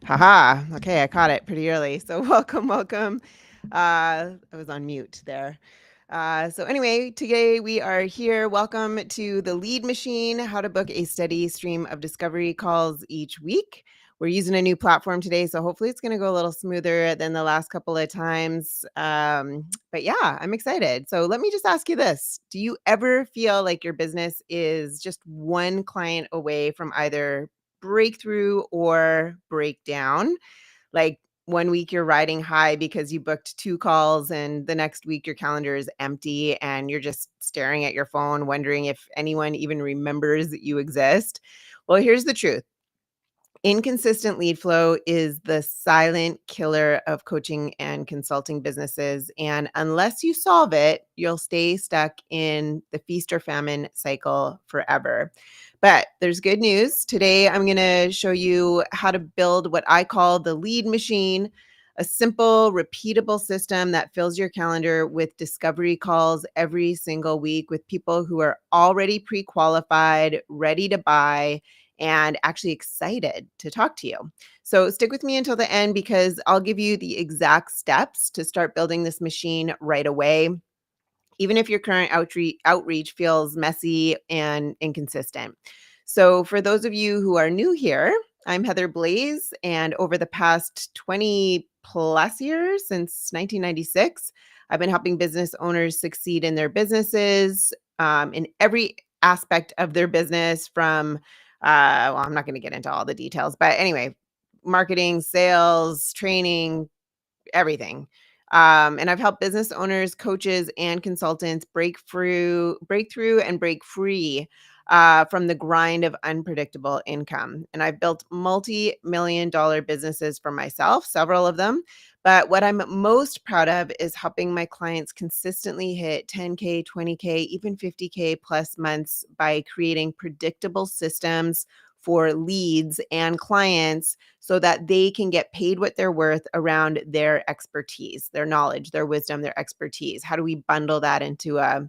Haha. Okay, I caught it pretty early. So welcome. I was on mute there. So anyway, today we are here. Welcome to the Lead Machine, how to book a steady stream of discovery calls each week. We're using a new platform today, so hopefully it's going to go a little smoother than the last couple of times. But yeah, I'm excited. So let me just ask you this. Do you ever feel like your business is just one client away from either breakthrough or breakdown? Like one week you're riding high because you booked 2 calls and the next week your calendar is empty and you're just staring at your phone wondering if anyone even remembers that you exist. Well, here's the truth. Inconsistent lead flow is the silent killer of coaching and consulting businesses. And unless you solve it, you'll stay stuck in the feast or famine cycle forever. But there's good news. Today, I'm going to show you how to build what I call the lead machine, a simple, repeatable system that fills your calendar with discovery calls every single week with people who are already pre qualified, ready to buy, and actually excited to talk to you. So stick with me until the end because I'll give you the exact steps to start building this machine right away, even if your current outreach feels messy and inconsistent. So for those of you who are new here, I'm Heather Blaze, and over the past 20 plus years, since 1996, I've been helping business owners succeed in their businesses, in every aspect of their business from, well, I'm not going to get into all the details, but anyway, marketing, sales, training, everything. And I've helped business owners, coaches, and consultants break through, and break free from the grind of unpredictable income. And I've built multi-million dollar businesses for myself, several of them. But what I'm most proud of is helping my clients consistently hit 10K, 20K, even 50K plus months by creating predictable systems for leads and clients so that they can get paid what they're worth around their expertise, their knowledge, their wisdom, their expertise. How do we bundle that into an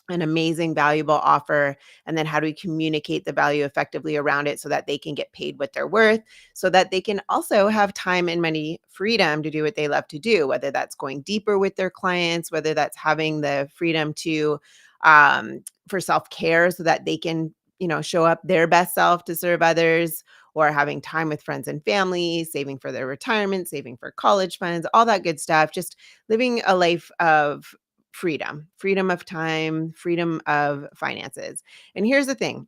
amazing, valuable offer? And then how do we communicate the value effectively around it so that they can get paid what they're worth, so that they can also have time and money freedom to do what they love to do, whether that's going deeper with their clients, whether that's having the freedom to for self-care so that they can show up their best self to serve others, or having time with friends and family, saving for their retirement, saving for college funds, all that good stuff. Just living a life of freedom of time, freedom of finances. And here's the thing.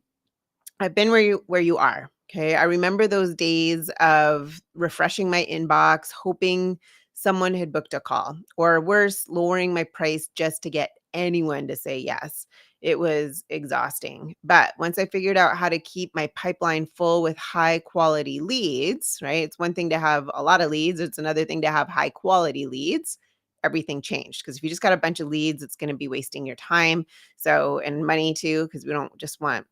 I've been where you are. Okay. I remember those days of refreshing my inbox, hoping someone had booked a call, or worse, lowering my price just to get anyone to say yes. It was exhausting. But once I figured out how to keep my pipeline full with high quality leads, right? It's one thing to have a lot of leads, it's another thing to have high quality leads. Everything changed, because if you just got a bunch of leads, it's going to be wasting your time. So, and money too, because we don't just want,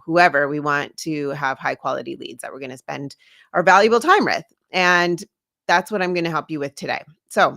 whoever, we want to have high quality leads that we're going to spend our valuable time with. And that's what I'm going to help you with today. So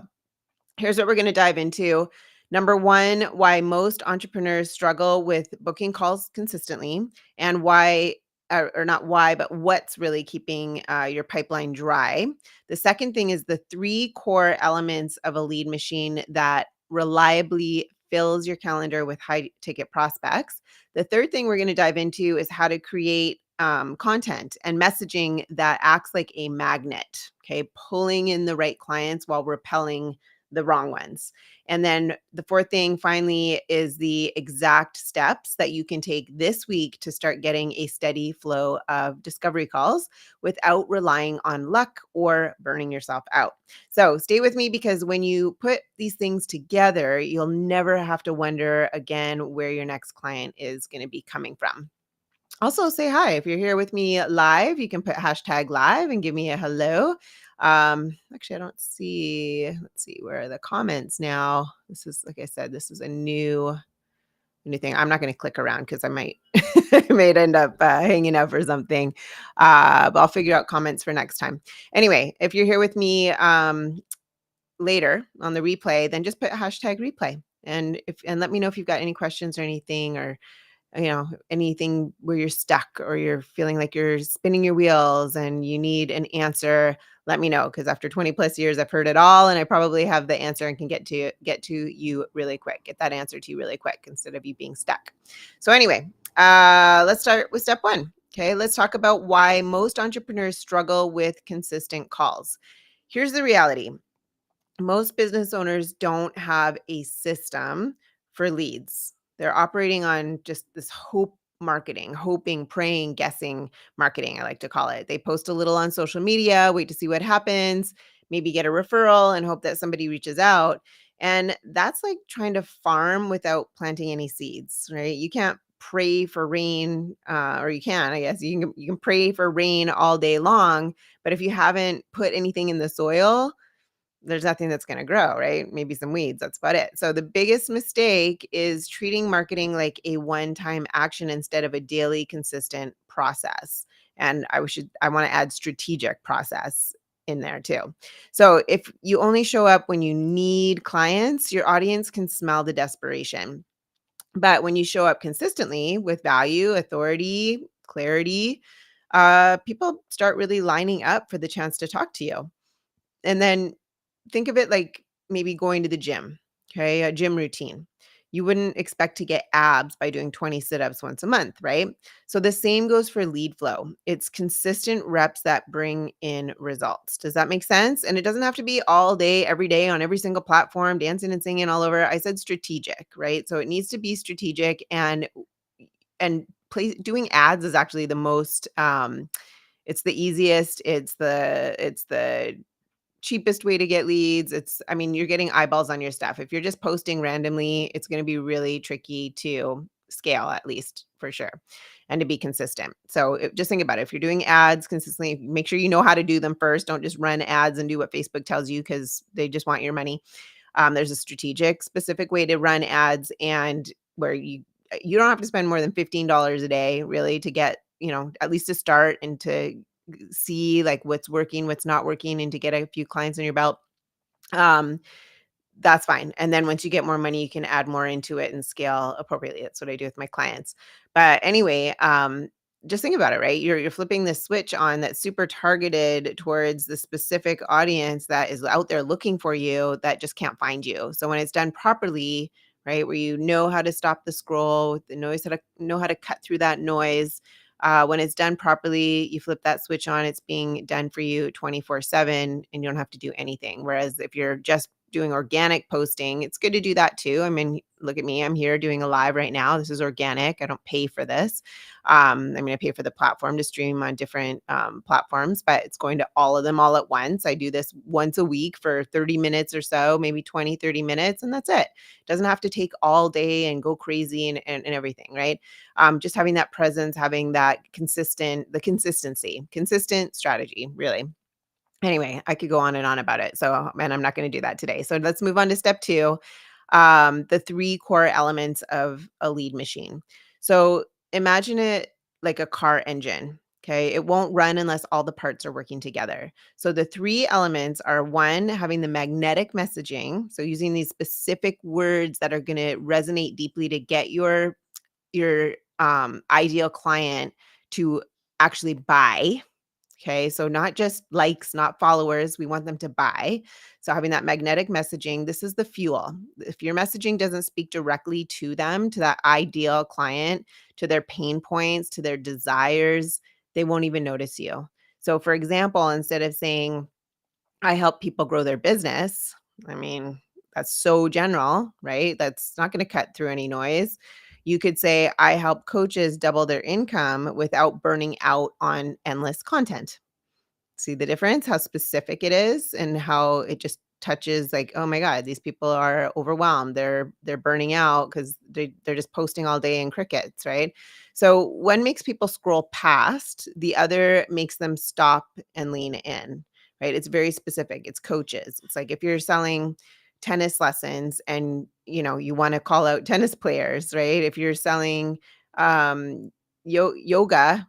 here's what we're going to dive into. Number one, why most entrepreneurs struggle with booking calls consistently, and why, or not why, but what's really keeping your pipeline dry. The second thing is the 3 core elements of a lead machine that reliably fills your calendar with high ticket prospects. The third thing we're going to dive into is how to create content and messaging that acts like a magnet, okay, pulling in the right clients while repelling the wrong ones. And then the fourth thing finally is the exact steps that you can take this week to start getting a steady flow of discovery calls without relying on luck or burning yourself out. So stay with me, because when you put these things together, you'll never have to wonder again where your next client is going to be coming from. Also, say hi. If you're here with me live, you can put hashtag live and give me a hello. Actually, I don't see, let's see, where are the comments now? This is, like I said, this is a new thing. I'm not going to click around because I might, I might end up hanging out for something. But I'll figure out comments for next time. Anyway, if you're here with me later on the replay, then just put hashtag replay. And let me know if you've got any questions or anything, or anything where you're stuck or you're feeling like you're spinning your wheels and you need an answer, let me know, because after 20 plus years, I've heard it all, and I probably have the answer and can get to you really quick, get that answer to you really quick instead of you being stuck. So anyway, let's start with step one. Okay, let's talk about why most entrepreneurs struggle with consistent calls. Here's the reality. Most business owners don't have a system for leads. They're operating on just this hope marketing, hoping, praying, guessing marketing, I like to call it. They post a little on social media, wait to see what happens, maybe get a referral and hope that somebody reaches out. And that's like trying to farm without planting any seeds, right? You can't pray for rain, or you can, I guess. You can pray for rain all day long, but if you haven't put anything in the soil, there's nothing that's going to grow, right? Maybe some weeds. That's about it. So the biggest mistake is treating marketing like a one-time action instead of a daily consistent process. And I want to add strategic process in there too. So if you only show up when you need clients, your audience can smell the desperation. But when you show up consistently with value, authority, clarity, people start really lining up for the chance to talk to you. And then think of it like maybe going to the gym, okay? A gym routine. You wouldn't expect to get abs by doing 20 sit-ups once a month, right? So the same goes for lead flow. It's consistent reps that bring in results. Does that make sense? And it doesn't have to be all day, every day on every single platform, dancing and singing all over. I said strategic, right? So it needs to be strategic, and doing ads is actually the most it's the easiest, it's the cheapest way to get leads. I mean, you're getting eyeballs on your stuff. If you're just posting randomly, it's going to be really tricky to scale, at least for sure, and to be consistent. So just think about it. If you're doing ads consistently, make sure you know how to do them first. Don't just run ads and do what Facebook tells you because they just want your money. There's a strategic, specific way to run ads, and where you don't have to spend more than $15 a day really to get, at least to start and to see like what's working, what's not working, and to get a few clients in your belt. Um, that's fine. And then once you get more money, you can add more into it and scale appropriately. That's what I do with my clients. But anyway, just think about it, right? You're flipping this switch on that's super targeted towards the specific audience that is out there looking for you that just can't find you. So when it's done properly, right, where you know how to stop the scroll, the noise, how to know how to cut through that noise. When it's done properly, you flip that switch on, it's being done for you 24/7, and you don't have to do anything. Whereas if you're just doing organic posting, it's good to do that too. I mean, look at me. I'm here doing a live right now. This is organic. I don't pay for this. I mean, I pay for the platform to stream on different platforms, but it's going to all of them all at once. I do this once a week for 30 minutes or so, maybe 20, 30 minutes, and that's it. It doesn't have to take all day and go crazy and everything, right? Just having that presence, having that consistency, consistent strategy, really. Anyway, I could go on and on about it. So, and I'm not going to do that today. So let's move on to step two, the three core elements of a lead machine. So imagine it like a car engine. Okay. It won't run unless all the parts are working together. So the three elements are: one, having the magnetic messaging. So using these specific words that are going to resonate deeply to get your ideal client to actually buy. Okay, so not just likes, not followers. We want them to buy. So having that magnetic messaging, this is the fuel. If your messaging doesn't speak directly to them, to that ideal client, to their pain points, to their desires, they won't even notice you. So for example, instead of saying, I help people grow their business, I mean, that's so general, right? That's not going to cut through any noise. You could say, I help coaches double their income without burning out on endless content. See the difference? How specific it is and how it just touches like, oh my God, these people are overwhelmed. They're burning out because they're just posting all day in crickets, right? So one makes people scroll past, the other makes them stop and lean in, right? It's very specific. It's coaches. It's like if you're selling tennis lessons and you want to call out tennis players, right? If you're selling um yoga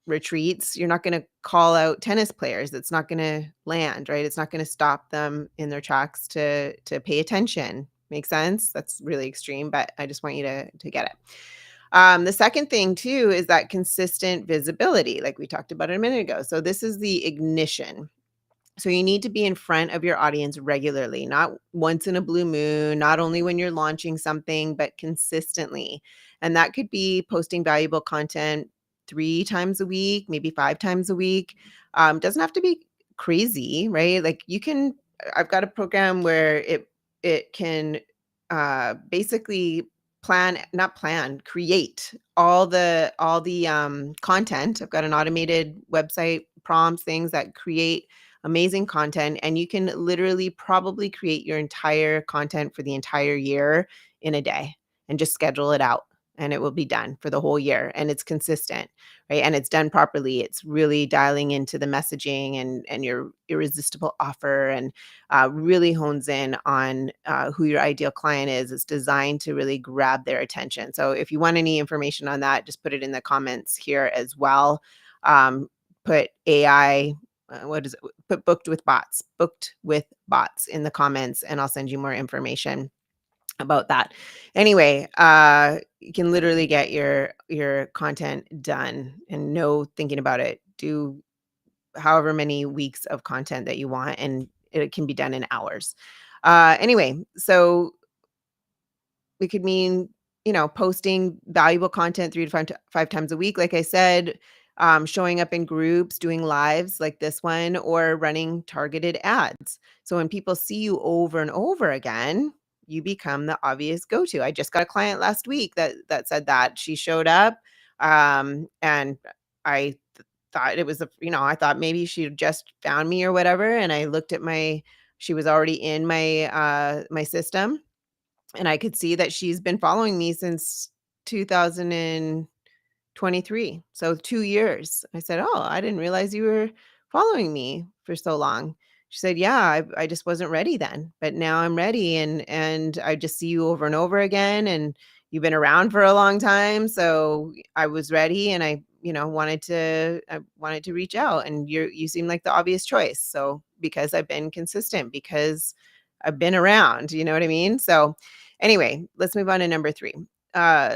retreats, you're not going to call out tennis players. It's not going to land, right? It's not going to stop them in their tracks to pay attention. Make sense? That's really extreme, but I just want you to get it. The second thing too is that consistent visibility, like we talked about a minute ago. So this is the ignition. So you need to be in front of your audience regularly, not once in a blue moon, not only when you're launching something, but consistently. And that could be posting valuable content 3 times a week, maybe 5 times a week. Doesn't have to be crazy, right? Like you can. I've got a program where it can basically not plan, create all the content. I've got an automated website prompts, things that create amazing content, and you can literally probably create your entire content for the entire year in a day and just schedule it out, and it will be done for the whole year, and it's consistent, right? And it's done properly. It's really dialing into the messaging and your irresistible offer, and really hones in on who your ideal client is. It's designed to really grab their attention. So if you want any information on that, just put it in the comments here as well. Put AI, what is it? Put booked with bots in the comments, and I'll send you more information about that. Anyway, you can literally get your content done and no thinking about it. Do however many weeks of content that you want, and it can be done in hours. Anyway, so it could mean, posting valuable content 3 to 5 times a week, like I said, showing up in groups, doing lives like this one, or running targeted ads. So when people see you over and over again, you become the obvious go-to. I just got a client last week that said that. She showed up, and I thought it was I thought maybe she had just found me or whatever, and I looked at she was already in my system, and I could see that she's been following me since 2023. So 2 years. I said, "Oh, I didn't realize you were following me for so long." She said, "Yeah, I just wasn't ready then, but now I'm ready, and I just see you over and over again, and you've been around for a long time, so I was ready, and I wanted to reach out, and you seem like the obvious choice." So because I've been consistent, because I've been around, you know what I mean? So anyway, let's move on to number 3.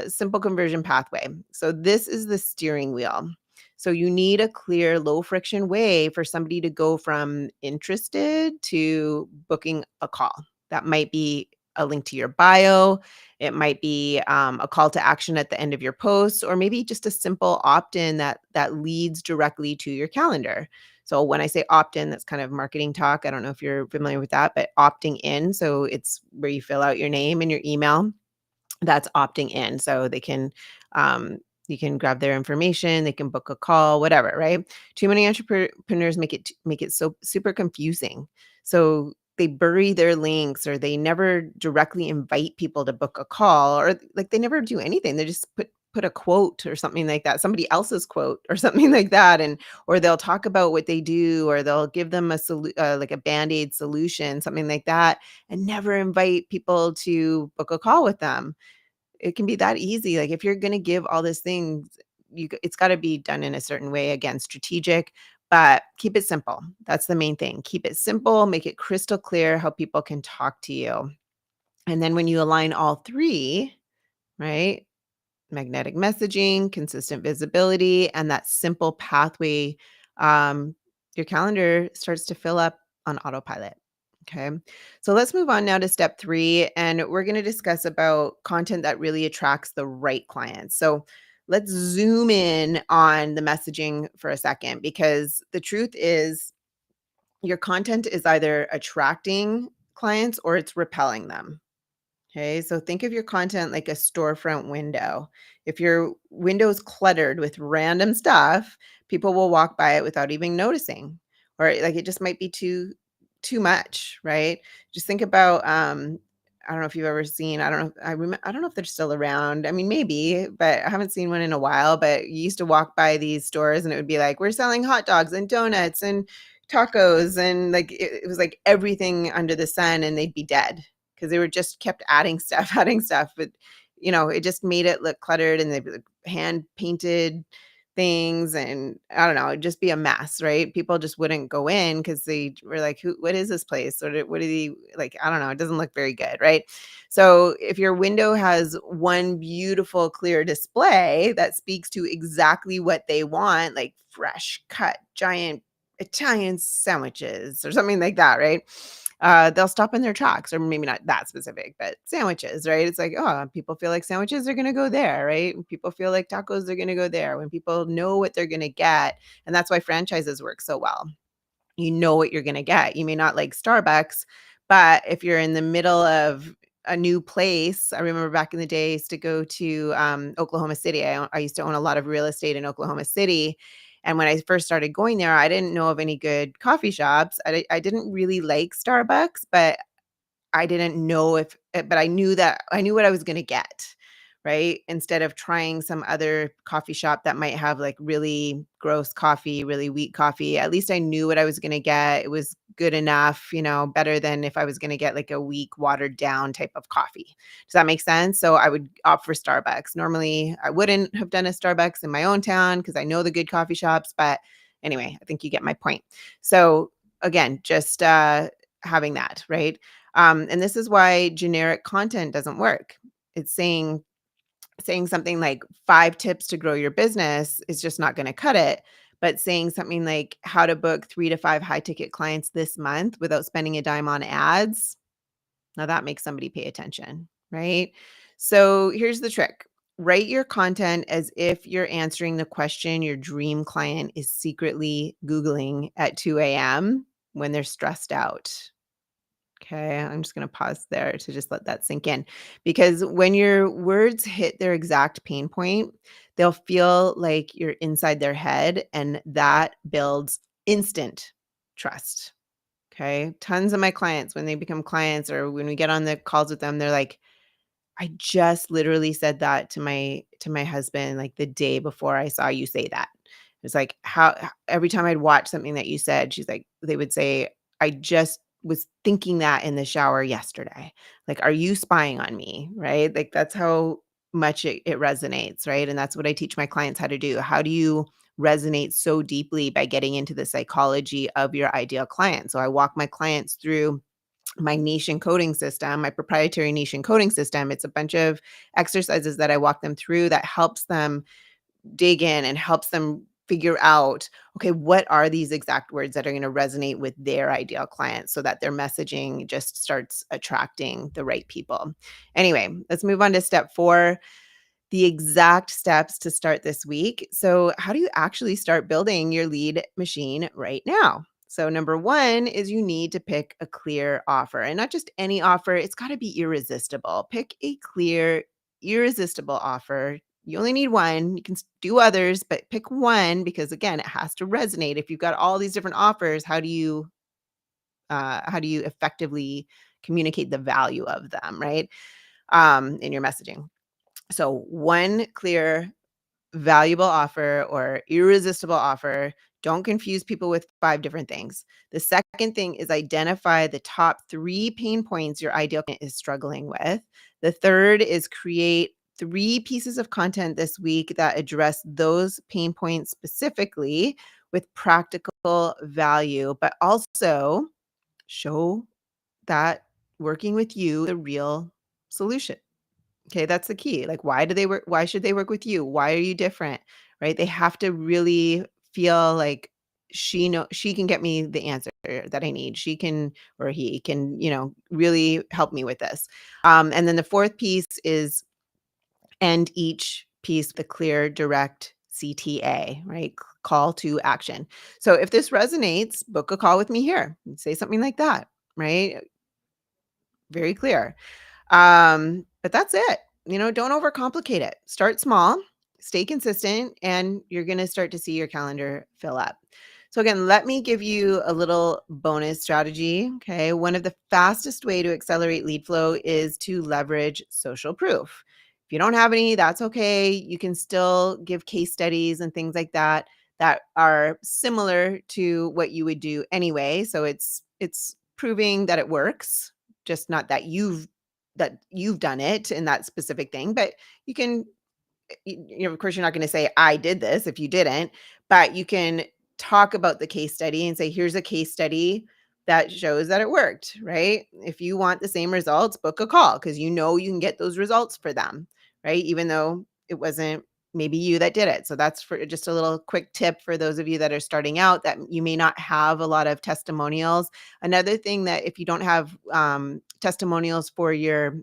Simple conversion pathway. So this is the steering wheel. So you need a clear, low friction way for somebody to go from interested to booking a call. That might be a link to your bio. It might be a call to action at the end of your post, or maybe just a simple opt-in that leads directly to your calendar. So when I say opt-in, that's kind of marketing talk. I don't know if you're familiar with that, but opting in. So it's where you fill out your name and your email. That's opting in. So um, you can grab their information, they can book a call, whatever, right? Too many entrepreneurs make it so super confusing. So they bury their links, or they never directly invite people to book a call, or like they never do anything. They just put a quote or something like that, somebody else's quote or something like that, and or they'll talk about what they do, or they'll give them like a band-aid solution, something like that, and never invite people to book a call with them. It can be that easy. Like if you're going to give all these things, it's got to be done in a certain way. Again, strategic, but keep it simple. That's the main thing. Keep it simple, make it crystal clear how people can talk to you. And then when you align all three, right? Magnetic messaging, consistent visibility, and that simple pathway, um, your calendar starts to fill up on autopilot. Okay. So let's move on now to step 3. And we're going to discuss about content that really attracts the right clients. So let's zoom in on the messaging for a second, because the truth is your content is either attracting clients or it's repelling them. Okay, so think of your content like a storefront window. If your window is cluttered with random stuff, people will walk by it without even noticing, or like it just might be too much, right? Just think about I don't know if you've ever seen, I don't know if they're still around. I mean, maybe, but I haven't seen one in a while. But you used to walk by these stores and it would be like, we're selling hot dogs and donuts and tacos, and like it was like everything under the sun, and they'd be dead because they were just kept adding stuff, adding stuff. But it just made it look cluttered, and they were hand painted things, and I don't know, it'd just be a mess, right? People just wouldn't go in because they were like, "Who? What is this place? What are they like?" I don't know. It doesn't look very good, right? So if your window has one beautiful, clear display that speaks to exactly what they want, like fresh cut, giant Italian sandwiches or something like that, right? They'll stop in their tracks, or maybe not that specific, but sandwiches, right? It's like, oh, people feel like sandwiches are going to go there, right? When people feel like tacos are going to go there. When people know what they're going to get, and that's why franchises work so well. You know what you're going to get. You may not like Starbucks, but if you're in the middle of a new place, I remember back in the day, I used to go to Oklahoma City. I used to own a lot of real estate in Oklahoma City. And when I first started going there, I didn't know of any good coffee shops. I didn't really like Starbucks, but I didn't know if but I knew that I knew what I was gonna get, right? Instead of trying some other coffee shop that might have, like, really gross coffee, really weak coffee, at least I knew what I was gonna get. It was good enough, better than if I was gonna get, like, a weak, watered down type of coffee. Does that make sense? So I would opt for Starbucks. Normally, I wouldn't have done a Starbucks in my own town because I know the good coffee shops, but anyway, I think you get my point. So, again, just, having that, right? And this is why generic content doesn't work. It's saying something like 5 tips to grow your business is just not going to cut it. But saying something like how to book 3 to 5 high ticket clients this month without spending a dime on ads, now that makes somebody pay attention, right? So here's the trick. Write your content as if you're answering the question your dream client is secretly Googling at 2 a.m. when they're stressed out. Okay, I'm just going to pause there to just let that sink in. Because when your words hit their exact pain point, they'll feel like you're inside their head, and that builds instant trust. Okay. Tons of my clients, when they become clients or when we get on the calls with them, they're like, I just literally said that to my husband like the day before I saw you say that. It's like every time I'd watch something that you said, she's like, they would say, I just was thinking that in the shower yesterday. Like, are you spying on me? Right? Like that's how much it resonates, right? And that's what I teach my clients how to do. How do you resonate so deeply by getting into the psychology of your ideal client? So I walk my clients through my niche encoding system, my proprietary niche encoding system. It's a bunch of exercises that I walk them through that helps them dig in and helps them figure out, okay, what are these exact words that are going to resonate with their ideal client so that their messaging just starts attracting the right people. Anyway, let's move on to step 4, the exact steps to start this week. So, how do you actually start building your lead machine right now? So, number 1 is you need to pick a clear offer, and not just any offer, it's got to be irresistible. Pick a clear, irresistible offer. You only need one. You can do others, but pick one because again, it has to resonate. If you've got all these different offers, how do you effectively communicate the value of them, right? In your messaging. So, one clear, valuable offer or irresistible offer. Don't confuse people with 5 different things. The second thing is identify the top 3 pain points your ideal client is struggling with. The third is create 3 pieces of content this week that address those pain points specifically with practical value, but also show that working with you the real solution. Okay, that's the key. Like, why do they work? Why should they work with you? Why are you different? Right? They have to really feel like she can get me the answer that I need. She can, or he can, really help me with this. And then the fourth piece is end each piece with a clear, direct CTA, right? Call to action. So if this resonates, book a call with me here. Say something like that, right? Very clear. But that's it. Don't overcomplicate it. Start small, stay consistent, and you're going to start to see your calendar fill up. So again, let me give you a little bonus strategy. Okay. One of the fastest way to accelerate lead flow is to leverage social proof. If you don't have any, that's okay. You can still give case studies and things like that that are similar to what you would do anyway. So it's proving that it works, just not that you've done it in that specific thing, but you can of course, you're not going to say, I did this if you didn't, but you can talk about the case study and say, here's a case study that shows that it worked, right? If you want the same results, book a call because you know you can get those results for them, right? Even though it wasn't maybe you that did it. So that's for just a little quick tip for those of you that are starting out that you may not have a lot of testimonials. Another thing that if you don't have testimonials for your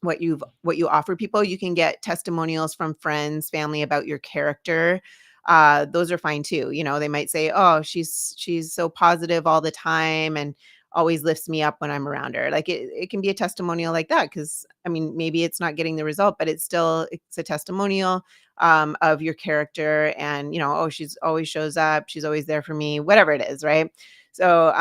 what you offer people, you can get testimonials from friends, family about your character. Those are fine too. You know, they might say, oh, she's so positive all the time and always lifts me up when I'm around her. Like it can be a testimonial like that because I mean maybe it's not getting the result, but it's a testimonial of your character. And oh, she's always shows up, she's always there for me, whatever it is, right? So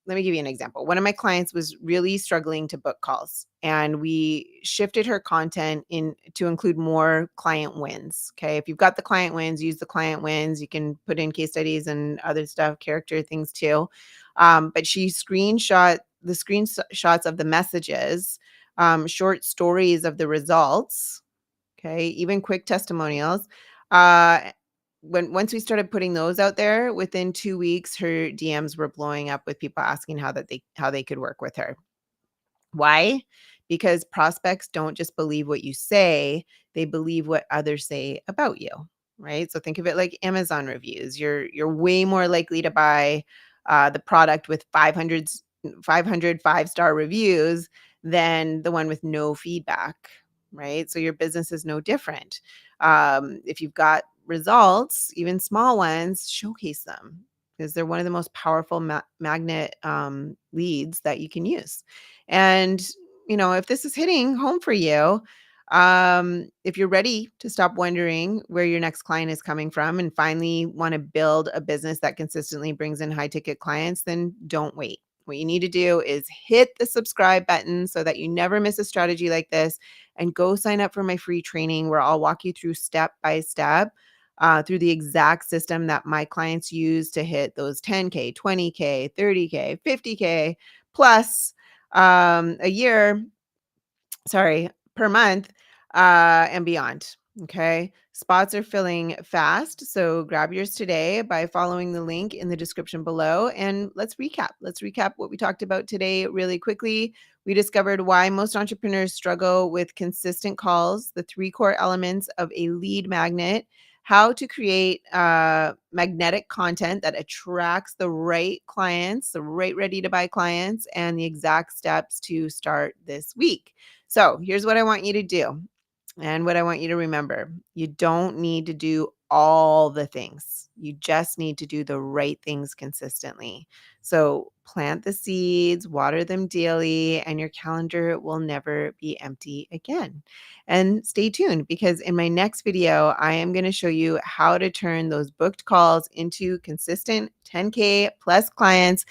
let me give you an example. One of my clients was really struggling to book calls, and we shifted her content in to include more client wins. Okay. If you've got the client wins, use the client wins. You can put in case studies and other stuff, character things too. But she screenshot the screenshots of the messages, short stories of the results. Okay. Even quick testimonials. Uh, once we started putting those out there, within 2 weeks, her DMs were blowing up with people asking how they could work with her. Why? Because prospects don't just believe what you say, they believe what others say about you, right? So think of it like Amazon reviews. You're way more likely to buy the product with 500 5-star reviews than the one with no feedback, right? So your business is no different. If you've got results, even small ones, showcase them because they're one of the most powerful magnet leads that you can use. And, if this is hitting home for you, if you're ready to stop wondering where your next client is coming from and finally want to build a business that consistently brings in high ticket clients, then don't wait. What you need to do is hit the subscribe button so that you never miss a strategy like this, and go sign up for my free training where I'll walk you through step by step through the exact system that my clients use to hit those 10K, 20K, 30K, 50K plus a year, sorry, per month, and beyond. Okay. Spots are filling fast. So grab yours today by following the link in the description below. And let's recap. Let's recap what we talked about today really quickly. We discovered why most entrepreneurs struggle with consistent calls, the 3 core elements of a lead magnet, how to create magnetic content that attracts the right clients, the right ready to buy clients, and the exact steps to start this week. So here's what I want you to do and what I want you to remember. You don't need to do all the things. You just need to do the right things consistently. So plant the seeds, water them daily, and your calendar will never be empty again. And stay tuned because in my next video, I am going to show you how to turn those booked calls into consistent 10K plus clients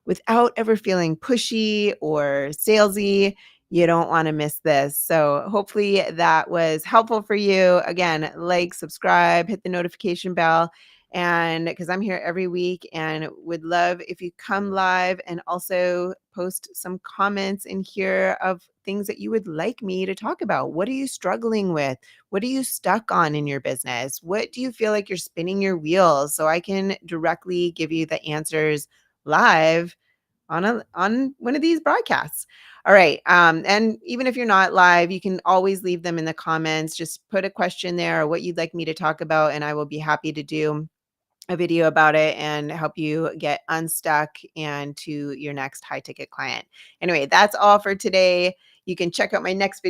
without ever feeling pushy or salesy. You don't want to miss this. So hopefully that was helpful for you. Again, like, subscribe, hit the notification bell. And because I'm here every week and would love if you come live and also post some comments in here of things that you would like me to talk about. What are you struggling with? What are you stuck on in your business? What do you feel like you're spinning your wheels? So I can directly give you the answers live on one of these broadcasts. All right. And even if you're not live, you can always leave them in the comments. Just put a question there or what you'd like me to talk about, and I will be happy to do a video about it and help you get unstuck and to your next high ticket client. Anyway, that's all for today. You can check out my next video.